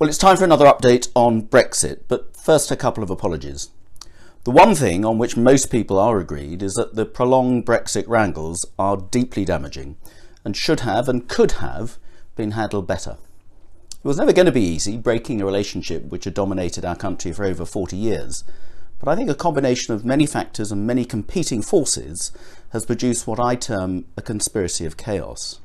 Well, it's time for another update on Brexit, but first a couple of apologies. The one thing on which most people are agreed is that the prolonged Brexit wrangles are deeply damaging and should have and could have been handled better. It was never going to be easy breaking a relationship which had dominated our country for over 40 years, but I think a combination of many factors and many competing forces has produced what I term a conspiracy of chaos.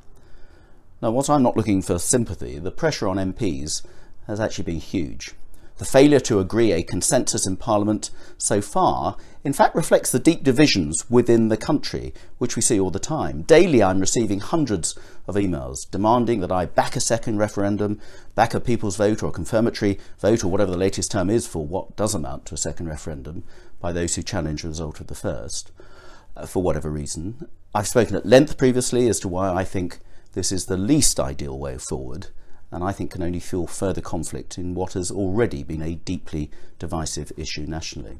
Now, whilst I'm not looking for sympathy, the pressure on MPs has actually been huge. The failure to agree a consensus in Parliament so far, in fact, reflects the deep divisions within the country, which we see all the time. Daily, I'm receiving hundreds of emails demanding that I back a second referendum, back a people's vote or a confirmatory vote, or whatever the latest term is for what does amount to a second referendum, by those who challenge the result of the first, for whatever reason. I've spoken at length previously as to why I think this is the least ideal way forward, and I think can only fuel further conflict in what has already been a deeply divisive issue nationally.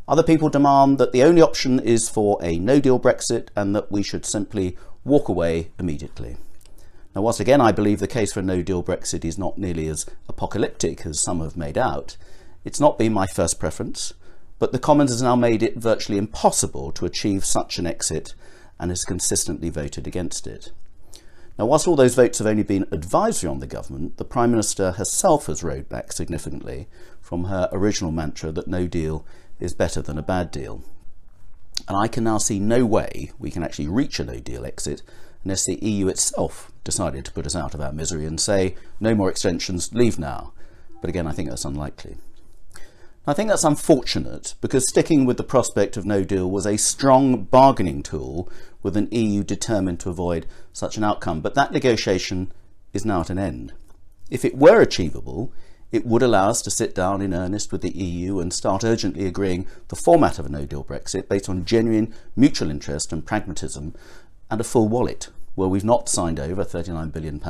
Other people demand that the only option is for a no-deal Brexit and that we should simply walk away immediately. Now, whilst again I believe the case for a no-deal Brexit is not nearly as apocalyptic as some have made out, it's not been my first preference, but the Commons has now made it virtually impossible to achieve such an exit and has consistently voted against it. Now, whilst all those votes have only been advisory on the government, the Prime Minister herself has rowed back significantly from her original mantra that no deal is better than a bad deal. And I can now see no way we can actually reach a no deal exit unless the EU itself decided to put us out of our misery and say, no more extensions, leave now. But again, I think that's unlikely. I think that's unfortunate because sticking with the prospect of no deal was a strong bargaining tool with an EU determined to avoid such an outcome, but that negotiation is now at an end. If it were achievable, it would allow us to sit down in earnest with the EU and start urgently agreeing the format of a no deal Brexit based on genuine mutual interest and pragmatism and a full wallet, where we've not signed over £39 billion,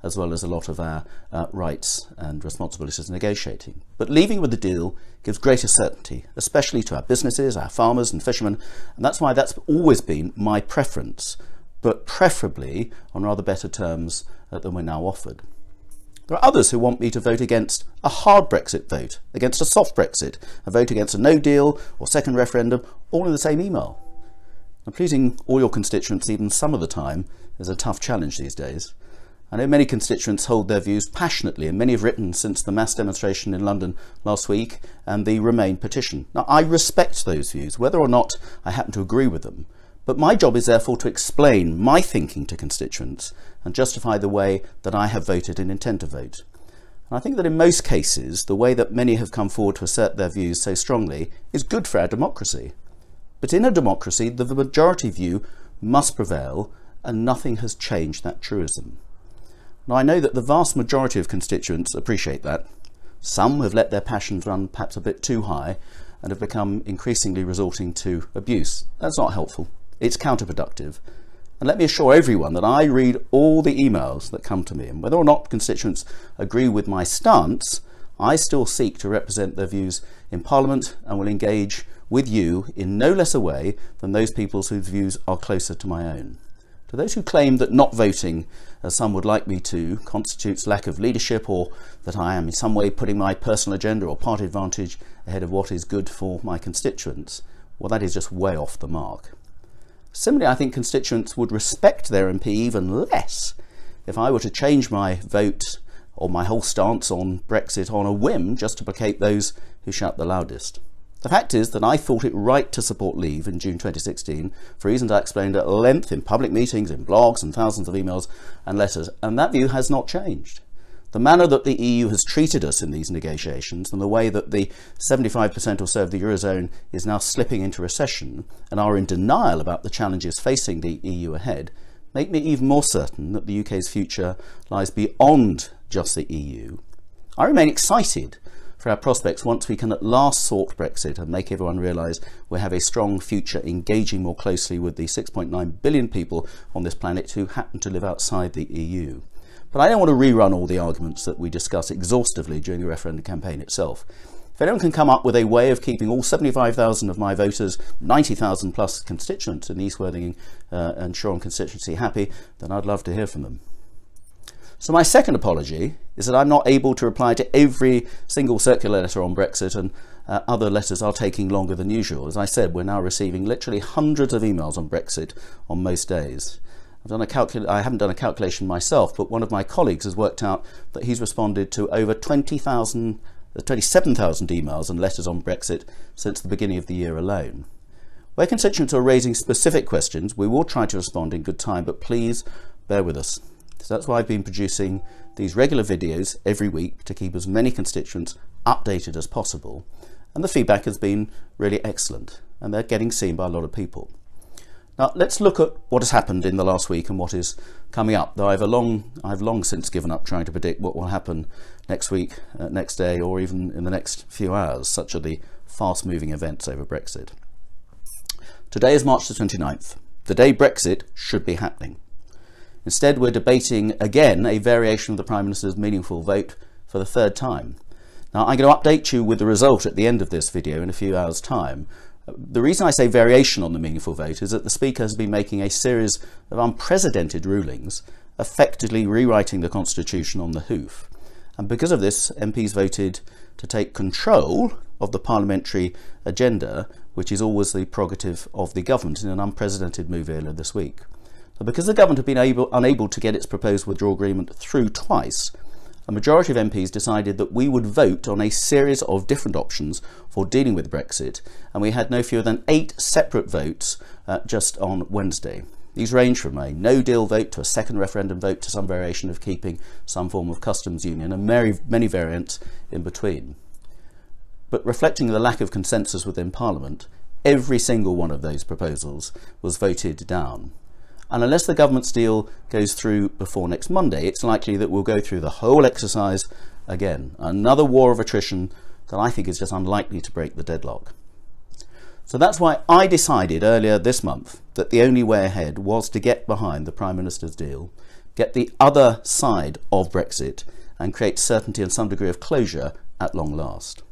as well as a lot of our rights and responsibilities negotiating. But leaving with the deal gives greater certainty, especially to our businesses, our farmers and fishermen, and that's why that's always been my preference, but preferably on rather better terms than we're now offered. There are others who want me to vote against a hard Brexit vote, against a soft Brexit, a vote against a no deal or second referendum, all in the same email. Now, pleasing all your constituents, even some of the time, is a tough challenge these days. I know many constituents hold their views passionately, and many have written since the mass demonstration in London last week and the Remain petition. Now, I respect those views, whether or not I happen to agree with them, but my job is therefore to explain my thinking to constituents and justify the way that I have voted and intend to vote. And I think that in most cases, the way that many have come forward to assert their views so strongly is good for our democracy. But in a democracy, the majority view must prevail, and nothing has changed that truism. Now, I know that the vast majority of constituents appreciate that. Some have let their passions run perhaps a bit too high and have become increasingly resorting to abuse. That's not helpful. It's counterproductive. And let me assure everyone that I read all the emails that come to me, and whether or not constituents agree with my stance, I still seek to represent their views in Parliament and will engage with you in no less a way than those people whose views are closer to my own. To those who claim that not voting, as some would like me to, constitutes lack of leadership, or that I am in some way putting my personal agenda or party advantage ahead of what is good for my constituents, well, that is just way off the mark. Similarly, I think constituents would respect their MP even less if I were to change my vote or my whole stance on Brexit on a whim just to placate those who shout the loudest. The fact is that I thought it right to support Leave in June 2016 for reasons I explained at length in public meetings, in blogs and thousands of emails and letters, and that view has not changed. The manner that the EU has treated us in these negotiations and the way that the 75% or so of the Eurozone is now slipping into recession and are in denial about the challenges facing the EU ahead make me even more certain that the UK's future lies beyond just the EU. I remain excited for our prospects once we can at last sort Brexit and make everyone realise we have a strong future engaging more closely with the 6.9 billion people on this planet who happen to live outside the EU. But I don't want to rerun all the arguments that we discussed exhaustively during the referendum campaign itself. If anyone can come up with a way of keeping all 75,000 of my voters, 90,000 plus constituents in the East Worthing and Shoreham constituency happy, then I'd love to hear from them. So my second apology is that I'm not able to reply to every single circular letter on Brexit, and other letters are taking longer than usual. As I said, we're now receiving literally hundreds of emails on Brexit on most days. I haven't done a calculation myself, but one of my colleagues has worked out that he's responded to over 27,000 emails and letters on Brexit since the beginning of the year alone. Where constituents are raising specific questions, we will try to respond in good time, but please bear with us. So that's why I've been producing these regular videos every week to keep as many constituents updated as possible. And the feedback has been really excellent, and they're getting seen by a lot of people. Now let's look at what has happened in the last week and what is coming up, though I've long since given up trying to predict what will happen next week, next day, or even in the next few hours. Such are the fast-moving events over Brexit. Today is March the 29th, the day Brexit should be happening. Instead, we're debating again a variation of the Prime Minister's meaningful vote for the third time. Now, I'm going to update you with the result at the end of this video in a few hours' time. The reason I say variation on the meaningful vote is that the Speaker has been making a series of unprecedented rulings, effectively rewriting the Constitution on the hoof. And because of this, MPs voted to take control of the parliamentary agenda, which is always the prerogative of the government, in an unprecedented move earlier this week. So because the government have been unable to get its proposed withdrawal agreement through twice, a majority of MPs decided that we would vote on a series of different options for dealing with Brexit, and we had no fewer than 8 separate votes just on Wednesday. These range from a no-deal vote to a second referendum vote to some variation of keeping some form of customs union, and many variants in between. But reflecting the lack of consensus within Parliament, every single one of those proposals was voted down. And unless the government's deal goes through before next Monday, it's likely that we'll go through the whole exercise again. Another war of attrition that I think is just unlikely to break the deadlock. So that's why I decided earlier this month that the only way ahead was to get behind the Prime Minister's deal, get the other side of Brexit, and create certainty and some degree of closure at long last.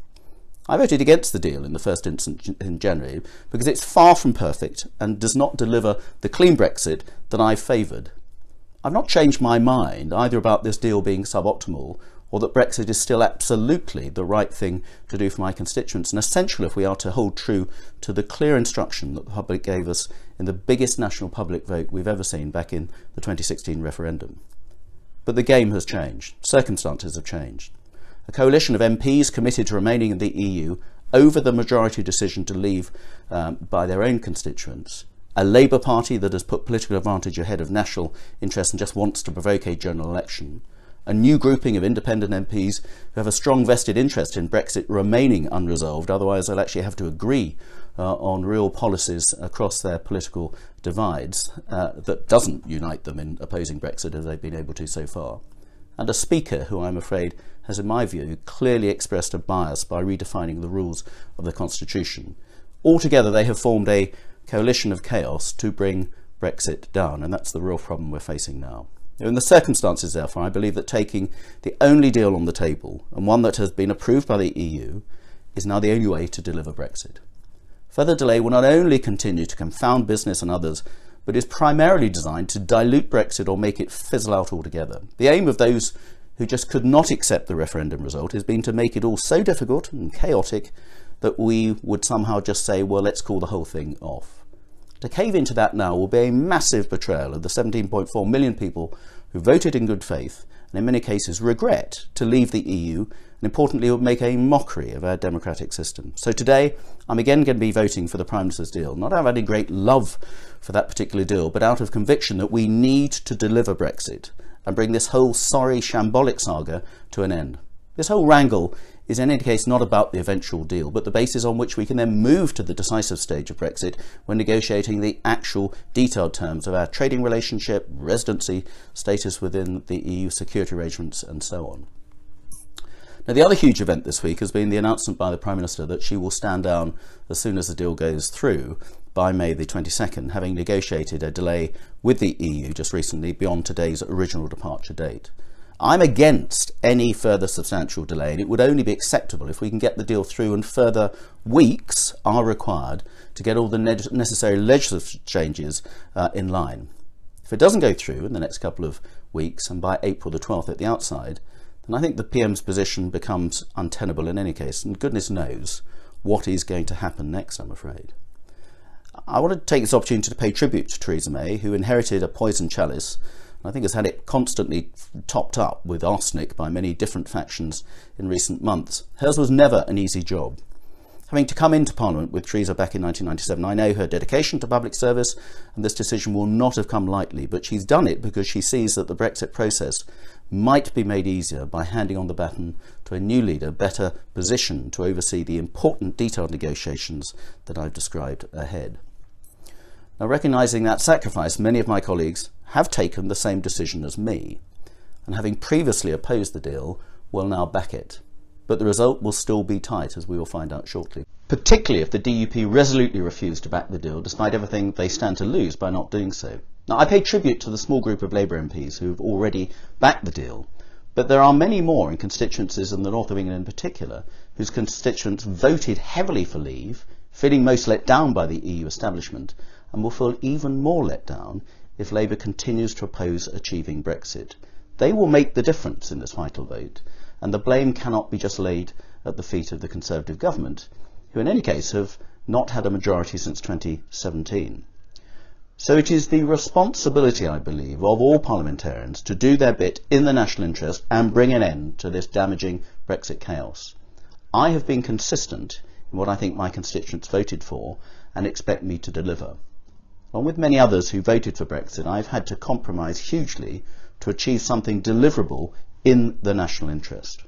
I voted against the deal in the first instance in January because it's far from perfect and does not deliver the clean Brexit that I favoured. I've not changed my mind either about this deal being suboptimal or that Brexit is still absolutely the right thing to do for my constituents and essential if we are to hold true to the clear instruction that the public gave us in the biggest national public vote we've ever seen back in the 2016 referendum. But the game has changed. Circumstances have changed. A coalition of MPs committed to remaining in the EU over the majority decision to leave by their own constituents. A Labour Party that has put political advantage ahead of national interest and just wants to provoke a general election. A new grouping of independent MPs who have a strong vested interest in Brexit remaining unresolved, otherwise they'll actually have to agree on real policies across their political divides that doesn't unite them in opposing Brexit as they've been able to so far. And a Speaker who, I'm afraid, has, in my view, clearly expressed a bias by redefining the rules of the Constitution. Altogether, they have formed a coalition of chaos to bring Brexit down, and that's the real problem we're facing now. In the circumstances, therefore, I believe that taking the only deal on the table, and one that has been approved by the EU, is now the only way to deliver Brexit. Further delay will not only continue to confound business and others, but is primarily designed to dilute Brexit or make it fizzle out altogether. The aim of those who just could not accept the referendum result has been to make it all so difficult and chaotic that we would somehow just say, well, let's call the whole thing off. To cave into that now will be a massive betrayal of the 17.4 million people who voted in good faith and in many cases regret to leave the EU, and importantly it would make a mockery of our democratic system. So today I'm again going to be voting for the Prime Minister's deal, not out of any great love for that particular deal, but out of conviction that we need to deliver Brexit and bring this whole sorry shambolic saga to an end. This whole wrangle is in any case not about the eventual deal, but the basis on which we can then move to the decisive stage of Brexit when negotiating the actual detailed terms of our trading relationship, residency, status within the EU, security arrangements and so on. Now, the other huge event this week has been the announcement by the Prime Minister that she will stand down as soon as the deal goes through by May the 22nd, having negotiated a delay with the EU just recently beyond today's original departure date. I'm against any further substantial delay, and it would only be acceptable if we can get the deal through and further weeks are required to get all the necessary legislative changes in line. If it doesn't go through in the next couple of weeks and by April the 12th at the outside, then I think the PM's position becomes untenable in any case, and goodness knows what is going to happen next, I'm afraid. I want to take this opportunity to pay tribute to Theresa May, who inherited a poison chalice, and I think has had it constantly topped up with arsenic by many different factions in recent months. Hers was never an easy job. Having to come into Parliament with Theresa back in 1997, I know her dedication to public service, and this decision will not have come lightly, but she's done it because she sees that the Brexit process might be made easier by handing on the baton to a new leader better positioned to oversee the important detailed negotiations that I've described ahead. Now, recognising that sacrifice, many of my colleagues have taken the same decision as me, and having previously opposed the deal, will now back it. But the result will still be tight, as we will find out shortly, particularly if the DUP resolutely refuse to back the deal, despite everything they stand to lose by not doing so. Now, I pay tribute to the small group of Labour MPs who have already backed the deal, but there are many more in constituencies in the north of England in particular, whose constituents voted heavily for leave, feeling most let down by the EU establishment, and will feel even more let down if Labour continues to oppose achieving Brexit. They will make the difference in this vital vote, and the blame cannot be just laid at the feet of the Conservative government, who in any case have not had a majority since 2017. So it is the responsibility, I believe, of all parliamentarians to do their bit in the national interest and bring an end to this damaging Brexit chaos. I have been consistent in what I think my constituents voted for and expect me to deliver. Along with many others who voted for Brexit, I've had to compromise hugely to achieve something deliverable in the national interest.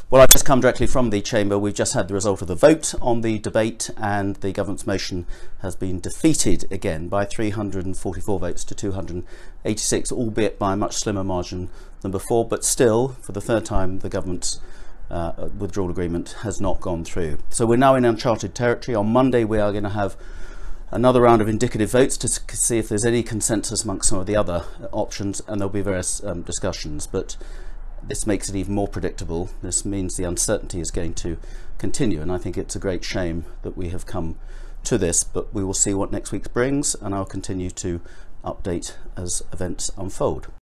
Well, I've just come directly from the Chamber. We've just had the result of the vote on the debate, and the government's motion has been defeated again by 344 votes to 286, albeit by a much slimmer margin than before, but still, for the third time, the government's withdrawal agreement has not gone through. So we're now in uncharted territory. On Monday we are going to have another round of indicative votes to see if there's any consensus amongst some of the other options, and there'll be various discussions, but this makes it even more predictable. This means the uncertainty is going to continue, and I think it's a great shame that we have come to this, but we will see what next week brings, and I'll continue to update as events unfold.